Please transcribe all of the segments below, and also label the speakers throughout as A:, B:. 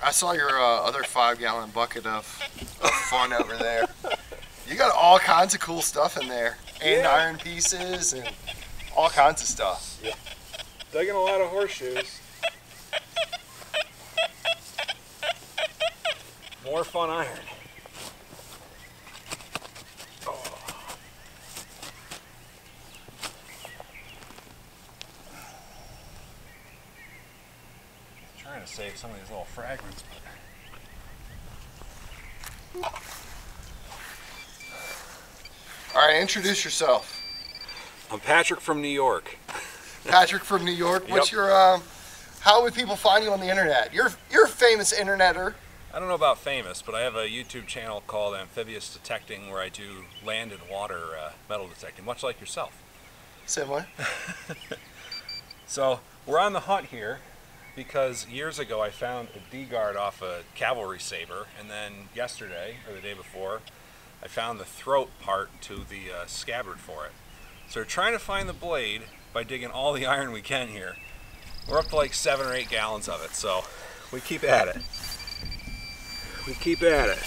A: I saw your other 5-gallon bucket of fun over there. You got all kinds of cool stuff in there. And iron pieces and all kinds of stuff.
B: Yeah. Digging a lot of horseshoes. More fun iron. Oh. Trying to save some of these little fragments.
A: All right, introduce yourself.
B: I'm Patrick from New York.
A: Patrick from New York. What's
B: Yep.
A: your? How would people find you on the internet? You're a famous interneter.
B: I don't know about famous, but I have a YouTube channel called Amphibious Detecting where I do land and water metal detecting, much like yourself.
A: Same way.
B: So we're on the hunt here because years ago I found a D-guard off a cavalry saber, and then yesterday, or the day before, I found the throat part to the scabbard for it. So we're trying to find the blade by digging all the iron we can here. We're up to like 7 or 8 gallons of it, so we keep at it. We keep at it.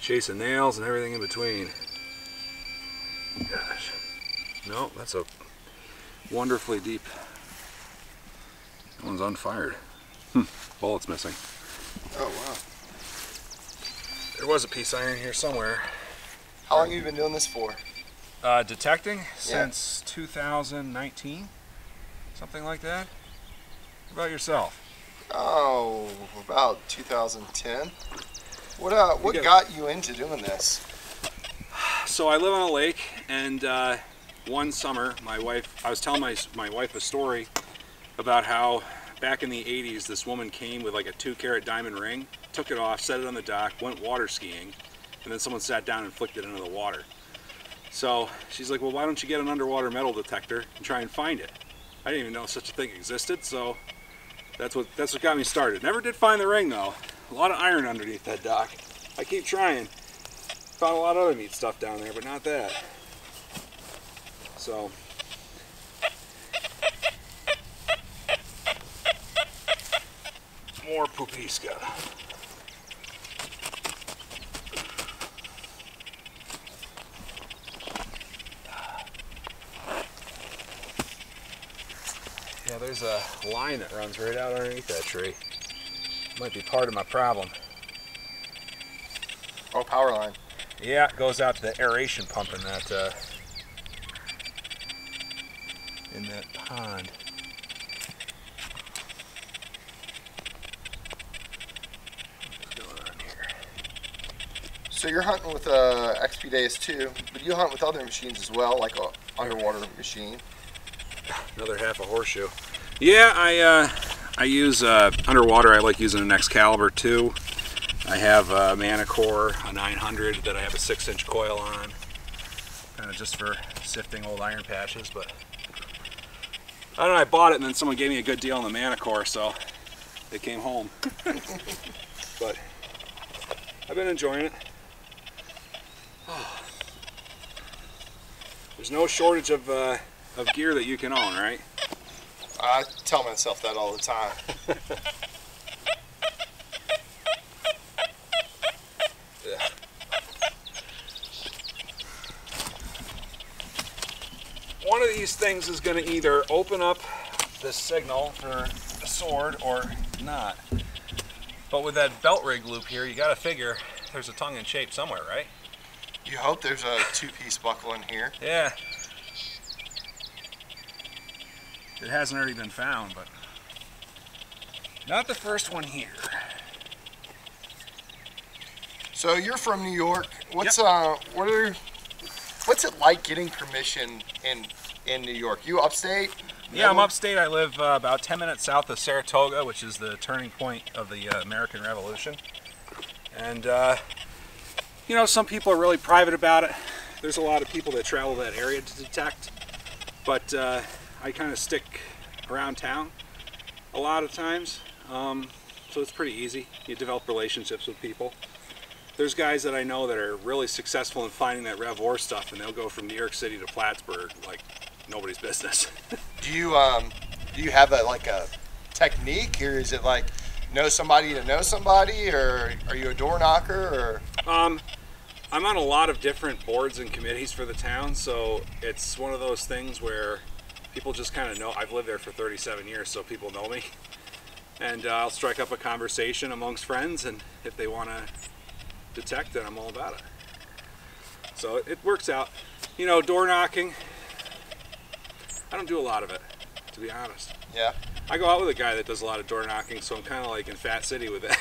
B: Chasing nails and everything in between. Gosh. No, that's a wonderfully deep. That one's unfired. Bullet's missing.
A: Oh wow.
B: There was a piece of iron here somewhere.
A: How long have you been doing this for?
B: Detecting since 2019, something like that. What about yourself?
A: Oh, about 2010. What got you into doing this?
B: So I live on a lake, and one summer, I was telling my wife a story about how back in the 80s, this woman came with like a 2-carat diamond ring, took it off, set it on the dock, went water skiing, and then someone sat down and flicked it into the water. So she's like, well, why don't you get an underwater metal detector and try and find it? I didn't even know such a thing existed, so that's what got me started. Never did find the ring though. A lot of iron underneath that dock. I keep trying. Found a lot of other neat stuff down there, but not that. So more Pupiska. Yeah, there's a line that runs right out underneath that tree. Might be part of my problem.
A: Oh, power line.
B: Yeah, it goes out to the aeration pump in that pond. What's going on here?
A: So you're hunting with XP Days too, but you hunt with other machines as well, like a underwater machine.
B: Another half a horseshoe. Yeah, I use underwater. I like using an Excalibur too. I have a Manicore, a 900 that I have a 6-inch coil on, kind of just for sifting old iron patches. But I don't know. I bought it and then someone gave me a good deal on the Manicore, so it came home. But I've been enjoying it. There's no shortage of gear that you can own, right?
A: I tell myself that all the time.
B: Yeah. One of these things is going to either open up the signal for a sword or not. But with that belt rig loop here, you got to figure there's a tongue in shape somewhere, right?
A: You hope there's a 2-piece buckle in here.
B: Yeah. It hasn't already been found, but not the first one here.
A: So you're from New York. What's
B: Yep.
A: what's it like getting permission in New York? You upstate?
B: Yeah, I'm upstate. I live about 10 minutes south of Saratoga, which is the turning point of the American Revolution. And you know, some people are really private about it. There's a lot of people that travel that area to detect, but I kind of stick around town a lot of times, so it's pretty easy. You develop relationships with people. there's guys that I know that are really successful in finding that Rev Or stuff, and they'll go from New York City to Plattsburgh like nobody's business.
A: Do you have like a technique, or is it like know somebody to know somebody, or are you a door knocker, or?
B: I'm on a lot of different boards and committees for the town, so it's one of those things where people just kind of know. I've lived there for 37 years, so people know me. And I'll strike up a conversation amongst friends, and if they want to detect it, I'm all about it. So it works out. You know, door knocking, I don't do a lot of it, to be honest.
A: Yeah.
B: I go out with a guy that does a lot of door knocking, so I'm kind of like in Fat City with it.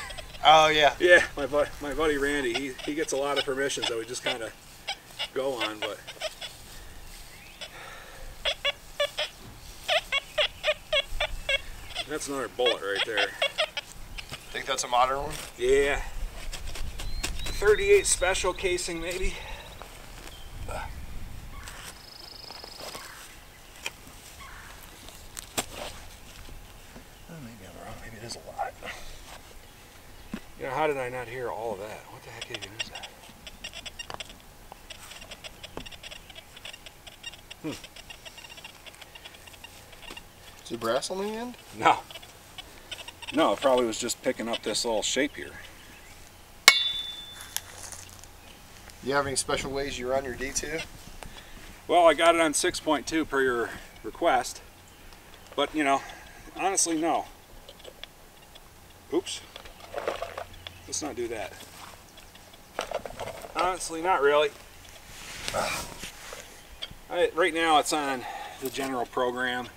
A: Oh, yeah.
B: Yeah, my buddy Randy, he gets a lot of permissions that we just kind of go on, but... That's another bullet right there.
A: Think that's a modern one?
B: Yeah. 38 special casing, maybe. Maybe I'm wrong. Maybe it is a lot. You know, how did I not hear all of that? What the heck even is that?
A: Is it brass on the end?
B: No. No, it probably was just picking up this little shape here.
A: You have any special ways you run your D2?
B: Well, I got it on 6.2 per your request, but you know, honestly, no. Oops. Let's not do that. Honestly, not really. Right now it's on the general program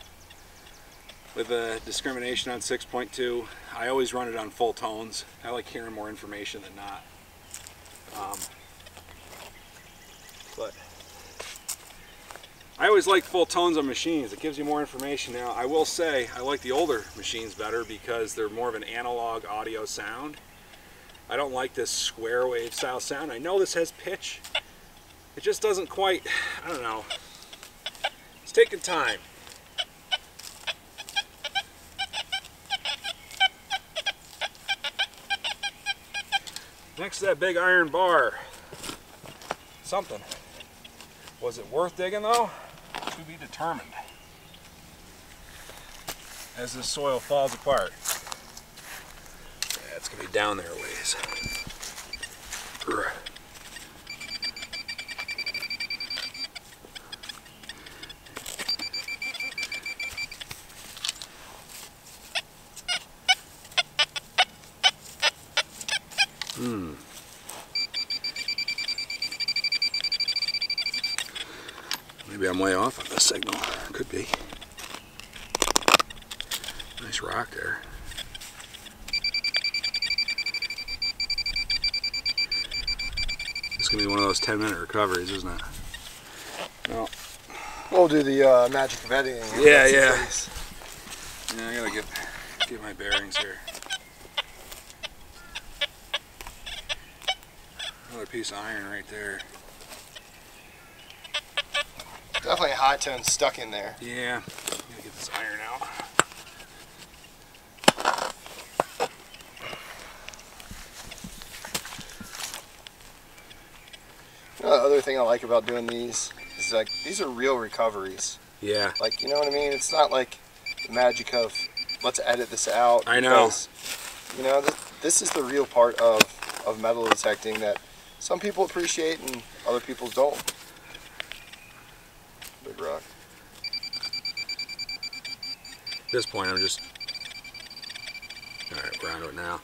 B: with a discrimination on 6.2. I always run it on full tones. I like hearing more information than not. But I always like full tones on machines. It gives you more information. Now, I will say I like the older machines better because they're more of an analog audio sound. I don't like this square wave style sound. I know this has pitch. It just doesn't quite, I don't know. It's taking time. Next to that big iron bar. Something. Was it worth digging though? To be determined. As this soil falls apart. Yeah, it's gonna be down there a ways. Maybe I'm way off on this signal. Could be. Nice rock there. It's going to be one of those 10-minute recoveries, isn't it? No.
A: We'll do the magic of editing.
B: Yeah. Yeah, I gotta get my bearings here. Another piece of iron right there.
A: Definitely a high tone stuck in there.
B: Yeah, gotta get this iron out.
A: The other thing I like about doing these is like these are real recoveries.
B: Yeah.
A: Like, you know what I mean? It's not like the magic of let's edit this out.
B: I know.
A: Because, you know, this is the real part of metal detecting that some people appreciate and other people don't. Big rock.
B: At this point, I'm just... Alright, we're onto it now.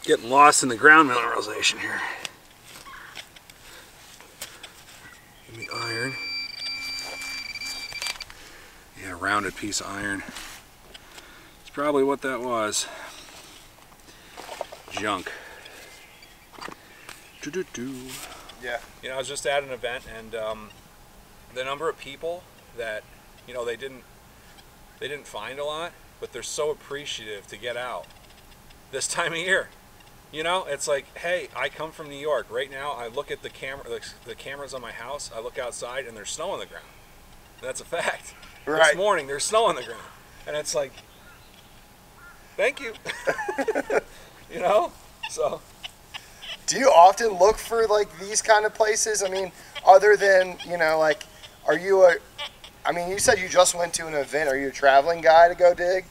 B: Getting lost in the ground mineralization here. Give me iron. Yeah, a rounded piece of iron. It's probably what that was. Junk.
A: Yeah.
B: You know, I was just at an event, and the number of people that, you know, they didn't find a lot, but they're so appreciative to get out this time of year. You know, it's like, hey, I come from New York. Right now, I look at the cameras on my house. I look outside, and there's snow on the ground. That's a fact.
A: Right.
B: This morning, there's snow on the ground, and it's like, thank you. You know, so
A: Do you often look for like these kind of places? I mean, other than, you know, like, are you a, I mean, you said you just went to an event. Are you a traveling guy to go dig?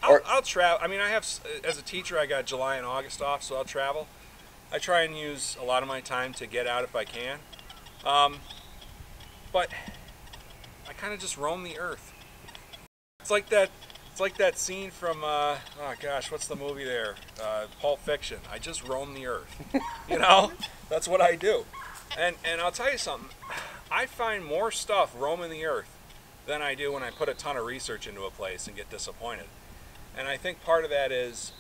B: I'll travel. I mean, I have, as a teacher, I got July and August off, so I'll travel. I try and use a lot of my time to get out if I can. But I kind of just roam the earth. It's like that scene from, oh gosh, what's the movie there? Pulp Fiction. I just roam the earth. You know? That's what I do. And I'll tell you something. I find more stuff roaming the earth than I do when I put a ton of research into a place and get disappointed. And I think part of that is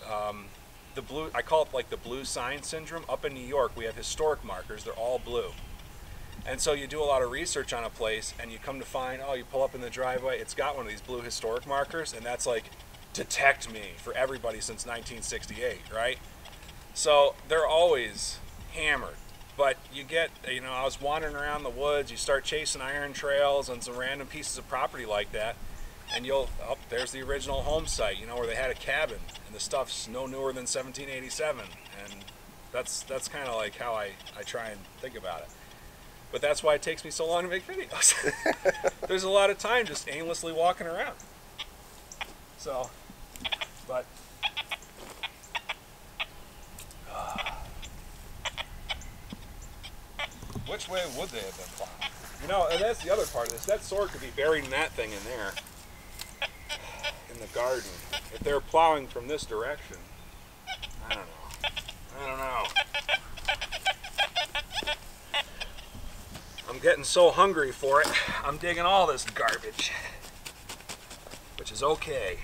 B: the blue, I call it like the blue sign syndrome. Up in New York, we have historic markers. They're all blue. And so you do a lot of research on a place and you come to find, oh, you pull up in the driveway, it's got one of these blue historic markers, and that's like, detect me for everybody since 1968, right? So they're always hammered. But you get, you know, I was wandering around the woods, you start chasing iron trails on some random pieces of property like that, and you'll, oh, there's the original home site, you know, where they had a cabin, and the stuff's no newer than 1787, and that's kind of like how I try and think about it. But that's why it takes me so long to make videos. There's a lot of time just aimlessly walking around. So, but... which way would they have been plowing? You know, and that's the other part of this. That sword could be buried in that thing in there. In the garden. If they're plowing from this direction, I don't know. I don't know. I'm getting so hungry for it, I'm digging all this garbage, which is okay.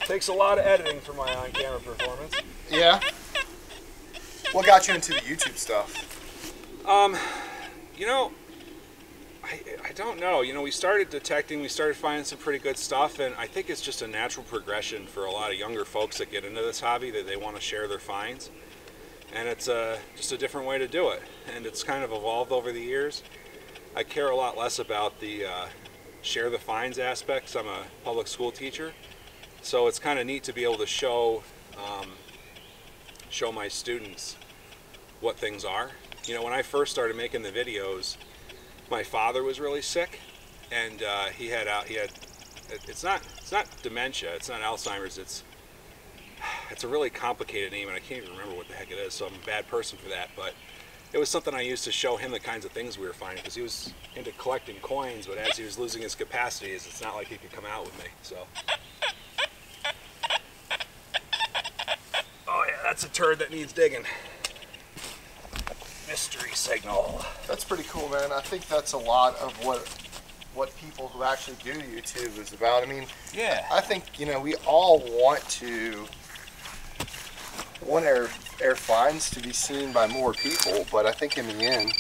B: Takes a lot of editing for my on-camera performance.
A: Yeah. What got you into the YouTube stuff?
B: You know, I don't know. You know, we started detecting, we started finding some pretty good stuff, and I think it's just a natural progression for a lot of younger folks that get into this hobby, that they want to share their finds. And it's just a different way to do it. And it's kind of evolved over the years. I care a lot less about the share the finds aspects. I'm a public school teacher. So it's kind of neat to be able to show my students what things are. You know, when I first started making the videos, my father was really sick, and he had it's not dementia, it's not Alzheimer's, it's a really complicated name, and I can't even remember what the heck it is, so I'm a bad person for that. But it was something I used to show him the kinds of things we were finding, because he was into collecting coins, but as he was losing his capacities, it's not like he could come out with me. So. Oh yeah, that's a turd that needs digging. Mystery signal.
A: That's pretty cool, man. I think that's a lot of what people who actually do YouTube is about. I mean,
B: yeah.
A: I think, you know, we all want our finds to be seen by more people, but I think in the end,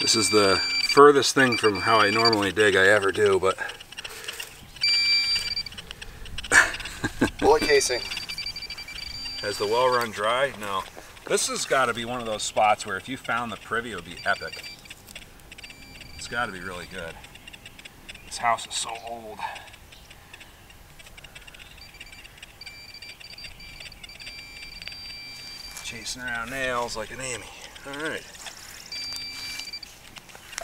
B: this is the furthest thing from how I normally dig I ever do, but
A: bullet casing.
B: Has the well run dry? No. This has got to be one of those spots where if you found the privy, it would be epic. It's got to be really good. This house is so old. Chasing around nails like an Amy. All right.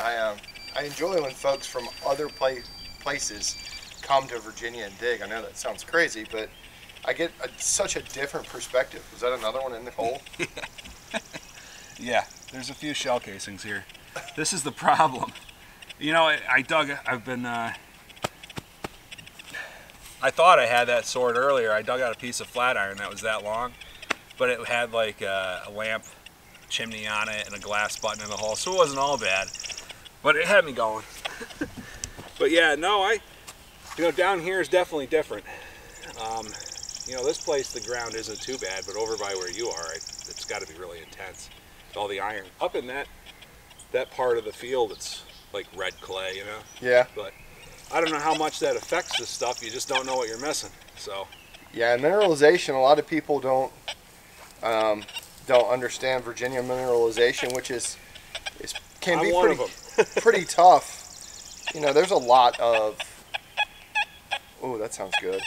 A: I enjoy when folks from other places come to Virginia and dig. I know that sounds crazy, but I get such a different perspective. Is that another one in the hole?
B: Yeah, there's a few shell casings here. This is the problem. You know, I thought I had that sword earlier. I dug out a piece of flat iron that was that long, but it had like a lamp chimney on it and a glass button in the hole, so it wasn't all bad, but it had me going. But yeah, no, you know, down here is definitely different. You know, this place, the ground isn't too bad, but over by where you are, it's got to be really intense. All the iron. Up in that part of the field, it's like red clay, you know?
A: Yeah.
B: But I don't know how much that affects this stuff. You just don't know what you're missing, so.
A: Yeah, and mineralization, a lot of people don't understand Virginia mineralization, which is can
B: I'm
A: be
B: one of them.
A: pretty tough. You know, there's a lot of. Oh, that sounds good.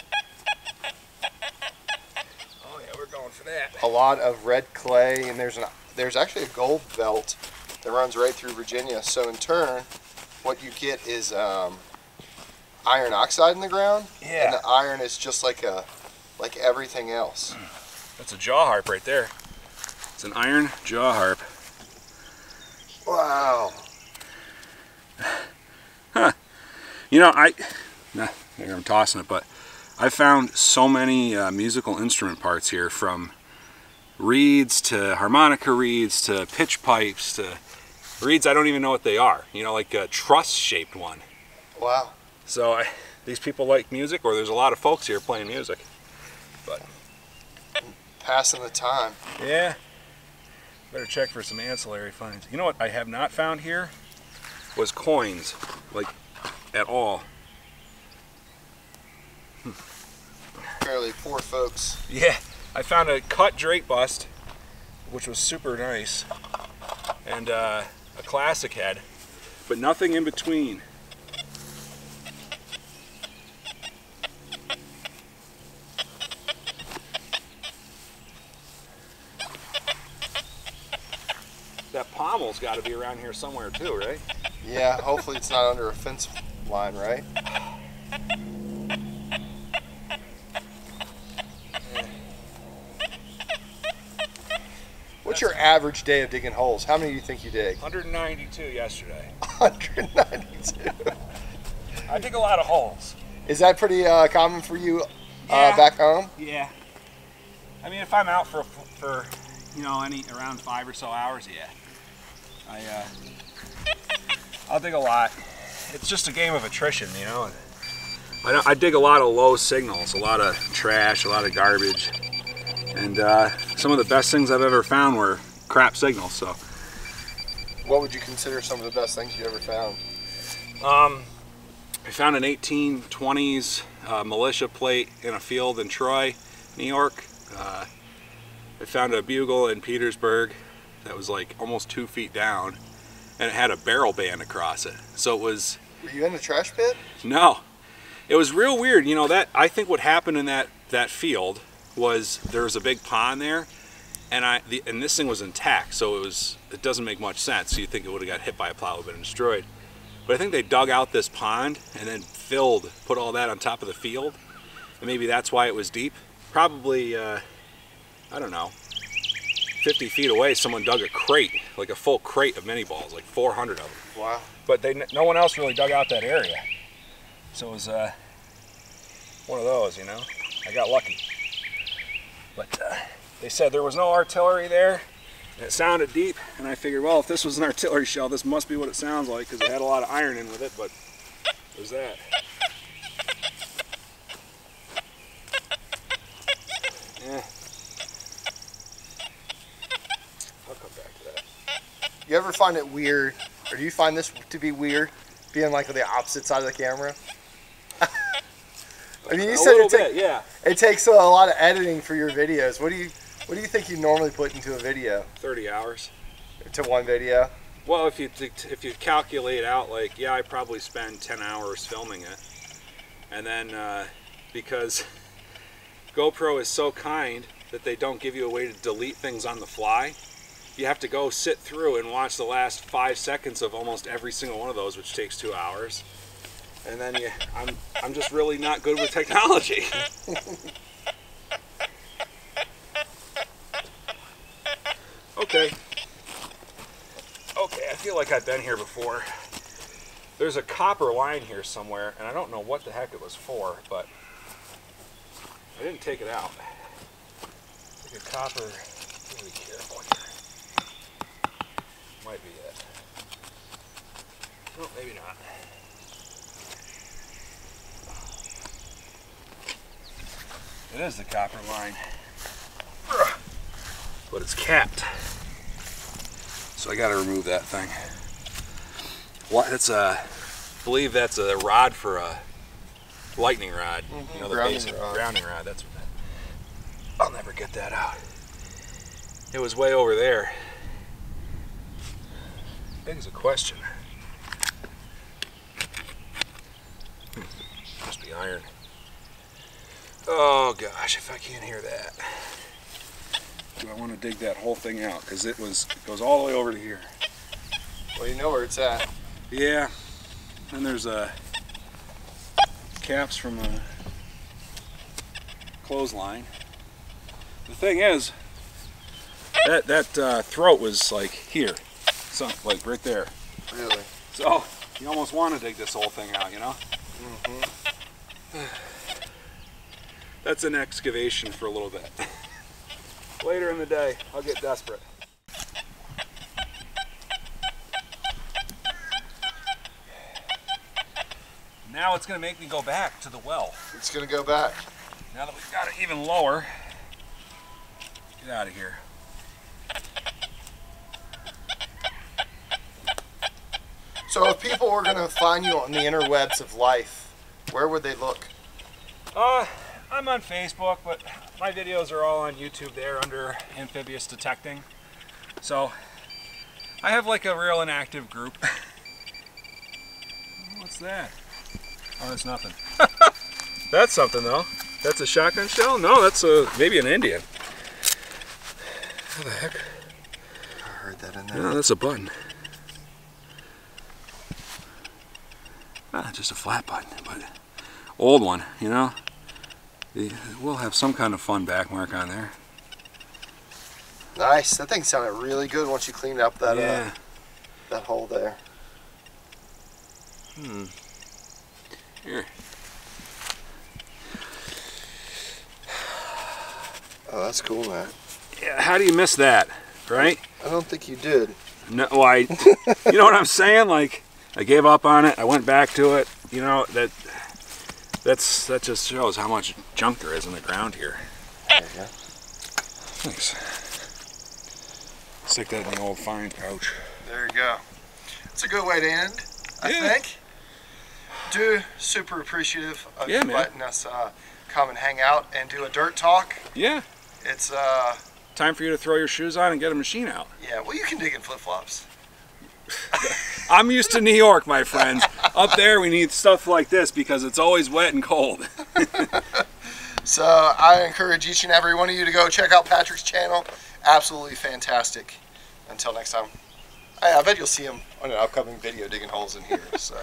B: Oh yeah, we're going for that.
A: A lot of red clay, and there's actually a gold belt that runs right through Virginia. So in turn, what you get is iron oxide in the ground,
B: Yeah.
A: and the iron is just like everything else.
B: That's a jaw harp right there. It's an iron jaw harp.
A: Wow.
B: Huh. You know, here I'm tossing it, but I found so many musical instrument parts here, from reeds to harmonica reeds to pitch pipes to reeds I don't even know what they are. You know, like a truss-shaped one.
A: Wow.
B: So these people like music, or there's a lot of folks here playing music. But
A: Passing the time.
B: yeah, better check for some ancillary finds. You know what I have not found here was coins, like at all.
A: Fairly poor folks.
B: Yeah, I found a cut Drake bust, which was super nice, and a classic head, but nothing in between. That pommel's got to be around here somewhere too, right?
A: Yeah, hopefully it's not under a fence line, right? What's your average day of digging holes? How many do you think you dig?
B: 192 yesterday.
A: 192.
B: I dig a lot of holes.
A: Is that pretty common for you
B: Yeah.
A: back home?
B: Yeah. I mean, if I'm out for you know, around 5 or so hours, yeah. I'll dig a lot. It's just a game of attrition, you know. I dig a lot of low signals, a lot of trash, a lot of garbage, and some of the best things I've ever found were crap signals. So,
A: What would you consider some of the best things you ever found?
B: I found an 1820s militia plate in a field in Troy, New York. I found a bugle in Petersburg that was like almost 2 feet down, and it had a barrel band across it. So it was.
A: Were you in the trash pit?
B: No, it was real weird. You know, that I think what happened in that field was there was a big pond there, and this thing was intact, so it doesn't make much sense. So you think it would have got hit by a plow, would have been destroyed. But I think they dug out this pond and then put all that on top of the field, and maybe that's why it was deep. Probably, I don't know, 50 feet away, someone dug a crate, like a full crate of mini balls, like 400 of them.
A: Wow.
B: But no one else really dug out that area. So it was one of those, you know. I got lucky. But they said there was no artillery there, and it sounded deep, and I figured, well, if this was an artillery shell, this must be what it sounds like, because it had a lot of iron in with it, but there's that. Yeah. I'll come back to that.
A: You ever find it weird, or do you find this to be weird, being like on the opposite side of the camera? I mean, you said it takes a lot of editing for your videos. What do you think you normally put into a video?
B: 30 hours.
A: To one video?
B: Well, if you calculate out, like, yeah, I probably spend 10 hours filming it, and then because GoPro is so kind that they don't give you a way to delete things on the fly, you have to go sit through and watch the last 5 seconds of almost every single one of those, which takes 2 hours. And then I'm just really not good with technology. Okay, I feel like I've been here before. There's a copper line here somewhere, and I don't know what the heck it was for, but I didn't take it out. Like a copper, be careful here. Might be it. No, maybe not. It is the copper line, but it's capped. So I got to remove that thing. That's I believe that's a rod for a lightning rod.
A: Mm-hmm.
B: You know, the basic grounding rod. That's what I'll never get that out. It was way over there. Begs a question. Must be iron. Oh gosh, if I can't hear that. Do I want to dig that whole thing out? Because it goes all the way over to here.
A: Well, you know where it's at.
B: Yeah. And there's caps from a clothesline. The thing is, that throat was like here, so like right there.
A: Really?
B: So you almost want to dig this whole thing out, you know?
A: Mm-hmm.
B: That's an excavation for a little bit. Later in the day, I'll get desperate. Now it's going to make me go back to the well.
A: It's going to go back.
B: Now that we've got it even lower, get out of here.
A: So if people were going to find you on the interwebs of life, where would they look?
B: I'm on Facebook, but my videos are all on YouTube there under Amphibious Detecting. So I have like a real inactive group. What's that? Oh, that's nothing. That's something though. That's a shotgun shell? No, that's maybe an Indian. What the heck?
A: I heard that in there.
B: No, that's a button. Ah, just a flat button, but old one, you know. We'll have some kind of fun back mark on there.
A: Nice. That thing sounded really good once you cleaned up that that hole there.
B: Here.
A: Oh, that's cool, man.
B: Yeah, how do you miss that, right?
A: I don't think you did.
B: No, well, you know what I'm saying? Like, I gave up on it. I went back to it. You know, that just shows how much junk there is in the ground here.
A: There you go.
B: Thanks. Stick that in the old fine pouch.
A: There you go. It's a good way to end, I think. Super appreciative of you letting us come and hang out and do a dirt talk.
B: Yeah.
A: It's
B: time for you to throw your shoes on and get a machine out.
A: Yeah, well, you can dig in flip-flops.
B: I'm used to New York, my friends. Up there, we need stuff like this because it's always wet and cold.
A: So I encourage each and every one of you to go check out Patrick's channel. Absolutely fantastic. Until next time. I bet you'll see him on an upcoming video digging holes in here. So.